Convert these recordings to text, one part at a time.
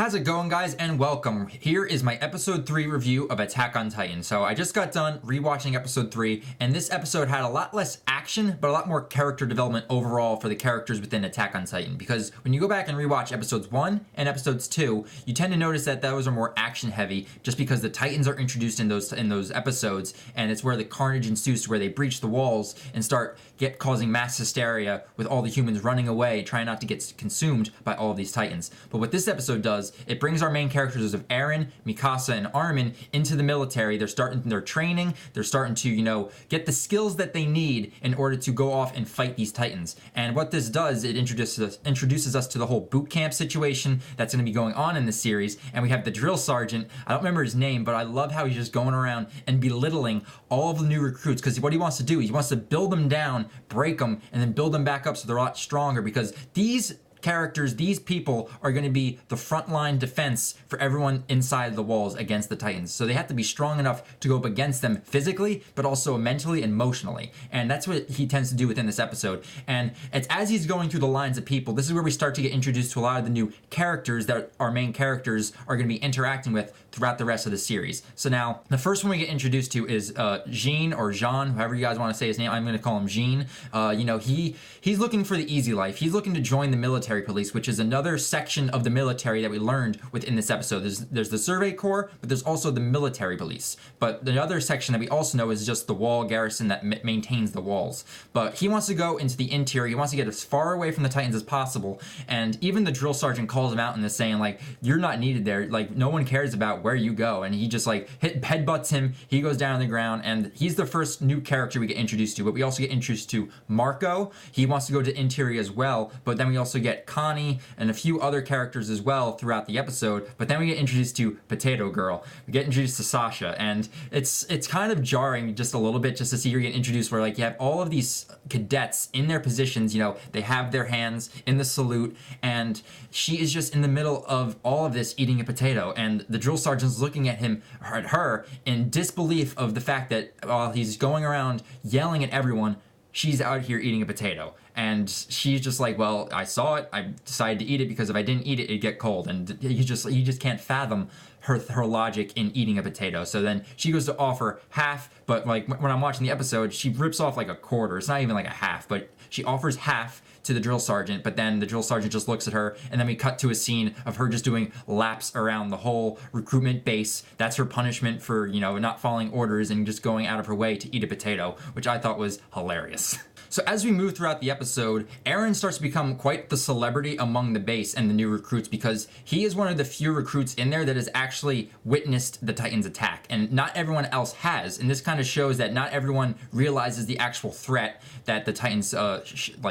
How's it going, guys, and welcome. Here is my episode 3 review of Attack on Titan. So I just got done rewatching episode 3, and this episode had a lot less action, but a lot more character development overall for the characters within Attack on Titan. Because when you go back and rewatch episodes 1 and episodes 2, you tend to notice that those are more action heavy, just because the Titans are introduced in those episodes, and it's where the carnage ensues, where they breach the walls and start causing mass hysteria with all the humans running away, trying not to get consumed by all of these Titans. But what this episode does, it brings our main characters of Eren, Mikasa, and Armin into the military. They're starting their training. They're starting to, get the skills that they need in order to go off and fight these Titans. And what this does, it introduces us to the whole boot camp situation that's going to be going on in this series. And we have the drill sergeant. I don't remember his name, but I love how he's just going around and belittling all of the new recruits, because what he wants to do, he wants to build them down, break them, and then build them back up so they're a lot stronger, because these characters, these people are going to be the frontline defense for everyone inside the walls against the Titans. So they have to be strong enough to go up against them physically, but also mentally and emotionally. And that's what he tends to do within this episode. And it's as he's going through the lines of people, this is where we start to get introduced to a lot of the new characters that our main characters are going to be interacting with throughout the rest of the series. So now, the first one we get introduced to is Jean, or Jean, however you guys want to say his name. I'm going to call him Jean. He's looking for the easy life. He's looking to join the military police, which is another section of the military that we learned within this episode. There's the Survey Corps, but there's also the military police. But the other section that we also know is just the wall garrison that maintains the walls. But he wants to go into the interior. He wants to get as far away from the Titans as possible. And even the drill sergeant calls him out in this, saying, like, you're not needed there. Like, no one cares about where you go. And he just, headbutts him. He goes down on the ground, and he's the first new character we get introduced to. But we also get introduced to Marco. He wants to go to interior as well. But then we also get Connie and a few other characters as well throughout the episode. But then we get introduced to Potato Girl. We get introduced to Sasha, and it's kind of jarring just a little bit just to see her get introduced, where you have all of these cadets in their positions, they have their hands in the salute, and she is just in the middle of all of this eating a potato, and the drill sergeant's looking at her in disbelief of the fact that while he's going around yelling at everyone, she's out here eating a potato. And she's just like, well, I saw it, I decided to eat it, because if I didn't eat it, it'd get cold. And you just can't fathom her logic in eating a potato. So then she goes to offer half, but when I'm watching the episode, she rips off a quarter. It's not even a half, but she offers half to the drill sergeant, but then the drill sergeant just looks at her, and then we cut to a scene of her just doing laps around the whole recruitment base. That's her punishment for, not following orders and just going out of her way to eat a potato, which I thought was hilarious. So as we move throughout the episode, Eren starts to become quite the celebrity among the base and the new recruits, because he is one of the few recruits in there that has actually witnessed the Titans attack, and not everyone else has. And this kind of shows that not everyone realizes the actual threat that the Titans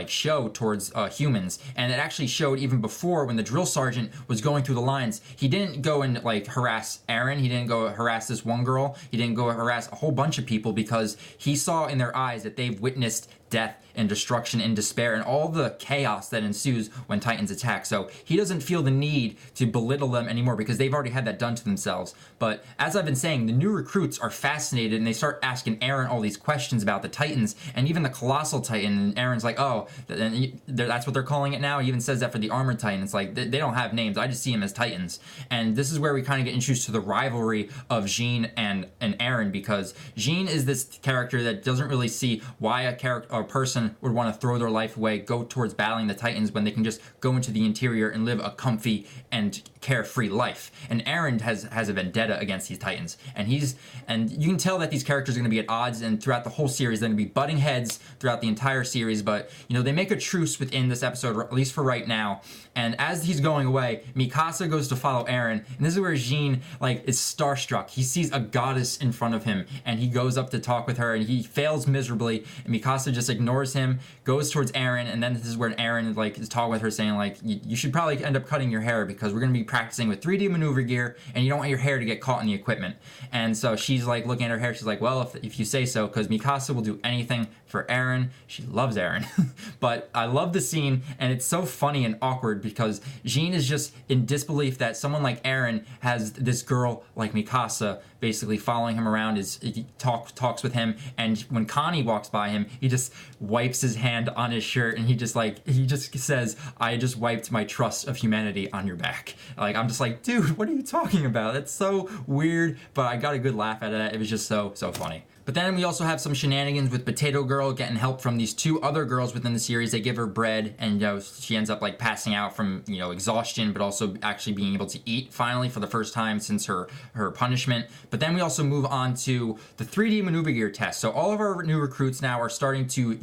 show towards humans. And it actually showed even before, when the drill sergeant was going through the lines. He didn't go and harass Eren. He didn't go harass this one girl. He didn't go harass a whole bunch of people, because he saw in their eyes that they've witnessed death and destruction and despair and all the chaos that ensues when Titans attack. So he doesn't feel the need to belittle them anymore, because they've already had that done to themselves. But as I've been saying, the new recruits are fascinated, and they start asking Eren all these questions about the Titans, and even the Colossal Titan. And Eren's like, oh, that's what they're calling it now? He even says that for the Armored Titan. It's like, they don't have names. I just see them as Titans. And this is where we kind of get introduced to the rivalry of Jean and Eren, because Jean is this character that doesn't really see why a person would want to throw their life away, go towards battling the Titans, when they can just go into the interior and live a comfy and carefree life. And Eren has a vendetta against these Titans, and you can tell that these characters are going to be at odds, and throughout the whole series they're going to be butting heads throughout the entire series. But they make a truce within this episode, or at least for right now. And as he's going away, Mikasa goes to follow Eren, and this is where Jean is starstruck. He sees a goddess in front of him, and he goes up to talk with her, and he fails miserably, and Mikasa just ignores him, goes towards Eren, and then this is where Eren is talking with her, saying you should probably end up cutting your hair, because we're going to be practicing with 3D maneuver gear, and you don't want your hair to get caught in the equipment. And so she's looking at her hair, she's like, well, if you say so, because Mikasa will do anything for Eren. She loves Eren. But I love the scene, and it's so funny and awkward, because Jean is just in disbelief that someone like Eren has this girl like Mikasa basically following him around. He talks with him, and when Connie walks by him, he just wipes his hand on his shirt, and he just says, "I just wiped my trust of humanity on your back." Like, I'm just like, dude, what are you talking about? That's so weird, but I got a good laugh out of that. It was just so funny. But then we also have some shenanigans with Potato Girl getting help from these two other girls within the series. They give her bread, and she ends up like passing out from exhaustion, but also actually being able to eat finally for the first time since her punishment. But then we also move on to the 3D maneuver gear test. So all of our new recruits now are starting to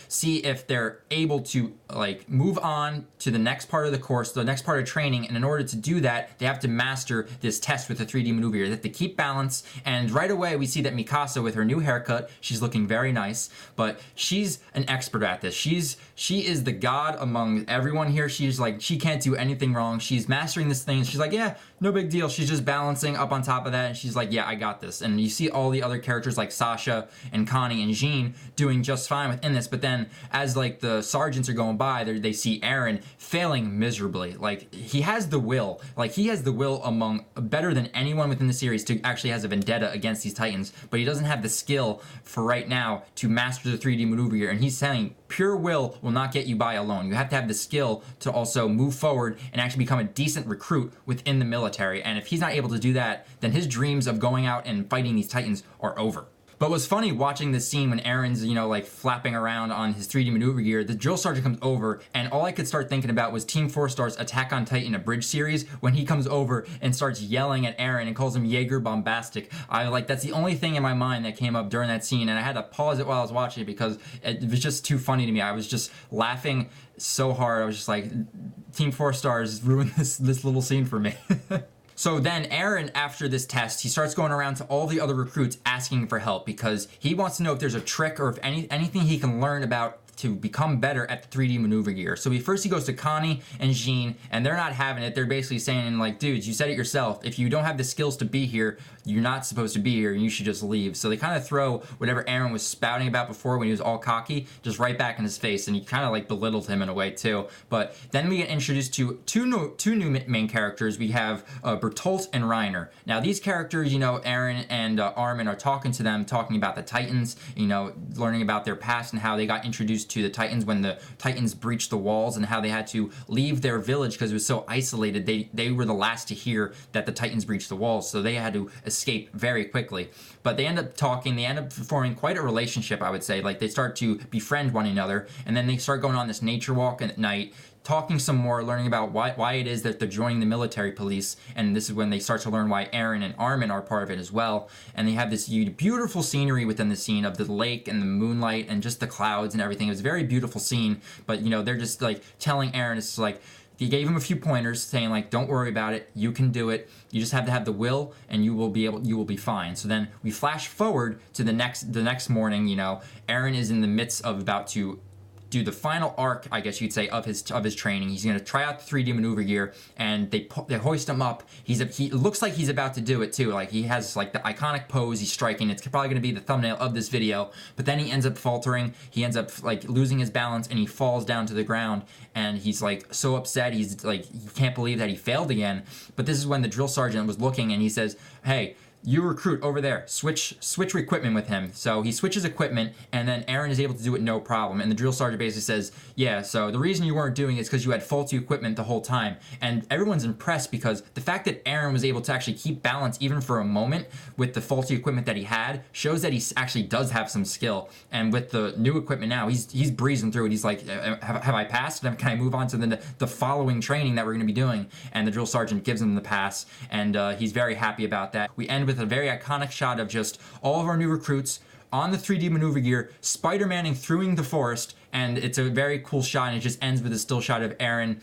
see if they're able to like move on to the next part of the course, the next part of training. And in order to do that, they have to master this test with the 3D maneuver gear. They have to keep balance. And right away, we see that Mikasa, with her new haircut, she's looking very nice, but she's an expert at this. She is the god among everyone here. She's like, she can't do anything wrong. She's mastering this thing. She's like, yeah, no big deal. She's just balancing up on top of that, and she's like, yeah, I got this. And you see all the other characters like Sasha and Connie and Jean doing just fine within this, but then as like the sergeants are going by, they see Eren failing miserably. Like, he has the will. Like, he has the will among better than anyone within the series to actually has a vendetta against these Titans, but he doesn't have the skill for right now to master the 3D maneuver gear. And he's saying pure will not get you by alone. You have to have the skill to also move forward and actually become a decent recruit within the military. And if he's not able to do that, then his dreams of going out and fighting these Titans are over. But what's funny watching this scene when Eren's, like flapping around on his 3D maneuver gear, the drill sergeant comes over, and all I could start thinking about was Team 4 Star's Attack on Titan Abridged series when he comes over and starts yelling at Eren and calls him Jaeger Bombastic. That's the only thing in my mind that came up during that scene, and I had to pause it while I was watching it because it was just too funny to me. I was just laughing so hard. I was just like, Team 4 Stars ruined this little scene for me. So then Eren, after this test, he starts going around to all the other recruits asking for help because he wants to know if there's a trick or if anything he can learn about to become better at the 3D maneuver gear. So he goes to Connie and Jean, and they're not having it. They're basically saying, like, dudes, you said it yourself. If you don't have the skills to be here, you're not supposed to be here, and you should just leave. So they kind of throw whatever Eren was spouting about before when he was all cocky, just right back in his face, and he kind of like belittled him in a way too. But then we get introduced to two new main characters. We have Bertolt and Reiner. Now these characters, Eren and Armin are talking to them, talking about the Titans, learning about their past and how they got introduced to the Titans when the Titans breached the walls and how they had to leave their village because it was so isolated. They were the last to hear that the Titans breached the walls, so they had to escape very quickly. But they end up talking, they end up forming quite a relationship, I would say. Like, they start to befriend one another, and then they start going on this nature walk at night, talking some more, learning about why it is that they're joining the military police, and this is when they start to learn why Eren and Armin are part of it as well. And they have this beautiful scenery within the scene of the lake and the moonlight and just the clouds and everything. It was a very beautiful scene, but they're just like telling Eren, it's like, he gave him a few pointers saying, like, don't worry about it, you can do it, you just have to have the will and you will be fine. So then we flash forward to the next morning. Eren is in the midst of about to do the final arc, I guess you'd say, of his training. He's going to try out the 3D maneuver gear, and they hoist him up. He looks like he's about to do it too. Like, he has like the iconic pose he's striking. It's probably going to be the thumbnail of this video. But then he ends up faltering. He ends up like losing his balance, and he falls down to the ground. And he's like so upset. He's like, he can't believe that he failed again. But this is when the drill sergeant was looking, and he says, "Hey, you recruit over there, switch equipment with him." So he switches equipment, and then Eren is able to do it no problem. And the drill sergeant basically says, yeah, so the reason you weren't doing it is because you had faulty equipment the whole time. And everyone's impressed because the fact that Eren was able to actually keep balance even for a moment with the faulty equipment that he had shows that he actually does have some skill. And with the new equipment now, he's breezing through it. He's like, have I passed? Can I move on to the following training that we're going to be doing? And the drill sergeant gives him the pass, and he's very happy about that. We end with a very iconic shot of just all of our new recruits on the 3D maneuver gear, Spider-Maning through the forest, and it's a very cool shot, and it just ends with a still shot of Eren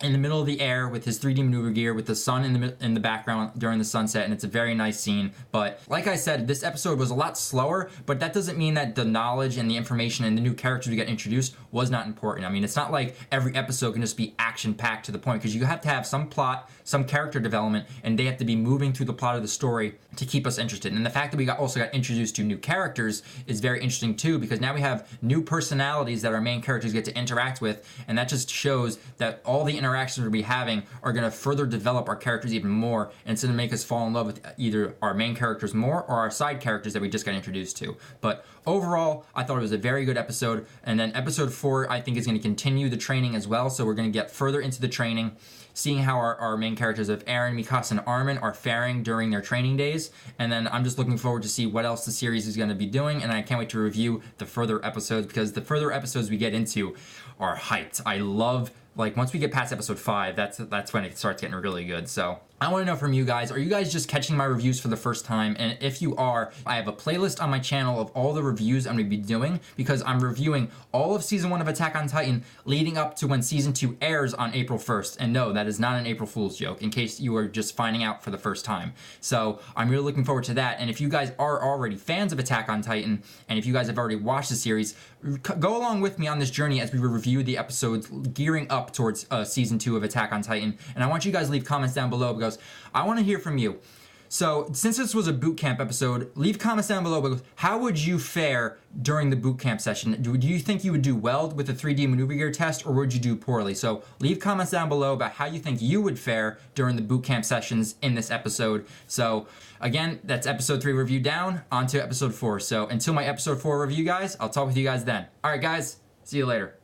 in the middle of the air with his 3D maneuver gear with the sun in the background during the sunset, and it's a very nice scene. But like I said, this episode was a lot slower, but that doesn't mean that the knowledge and the information and the new characters we got introduced was not important. I mean, it's not like every episode can just be action-packed to the point, because you have to have some plot, some character development, and they have to be moving through the plot of the story to keep us interested. And the fact that we also got introduced to new characters is very interesting too, because now we have new personalities that our main characters get to interact with, and that just shows that all the interactions we'll be having are going to further develop our characters even more, and it's going to make us fall in love with either our main characters more or our side characters that we just got introduced to. But overall, I thought it was a very good episode. And then episode 4, I think, is going to continue the training as well. So we're going to get further into the training, seeing how our main characters of Eren, Mikasa, and Armin are faring during their training days. And then I'm just looking forward to see what else the series is going to be doing. And I can't wait to review the further episodes, because the further episodes we get into are hyped. I love, like, once we get past episode 5, that's when it starts getting really good. So I want to know from you guys, are you guys just catching my reviews for the first time? And if you are, I have a playlist on my channel of all the reviews I'm going to be doing, because I'm reviewing all of Season 1 of Attack on Titan leading up to when Season 2 airs on April 1st. And no, that is not an April Fool's joke, in case you are just finding out for the first time. So I'm really looking forward to that. And if you guys are already fans of Attack on Titan, and if you guys have already watched the series, go along with me on this journey as we review the episodes gearing up towards Season 2 of Attack on Titan. And I want you guys to leave comments down below, because I want to hear from you. So since this was a boot camp episode, leave comments down below, because how would you fare during the boot camp session? Do you think you would do well with the 3D maneuver gear test, or would you do poorly? So leave comments down below about how you think you would fare during the boot camp sessions in this episode. So again, that's episode 3 review down, on to episode 4. So until my episode 4 review, guys, I'll talk with you guys then. All right, guys, see you later.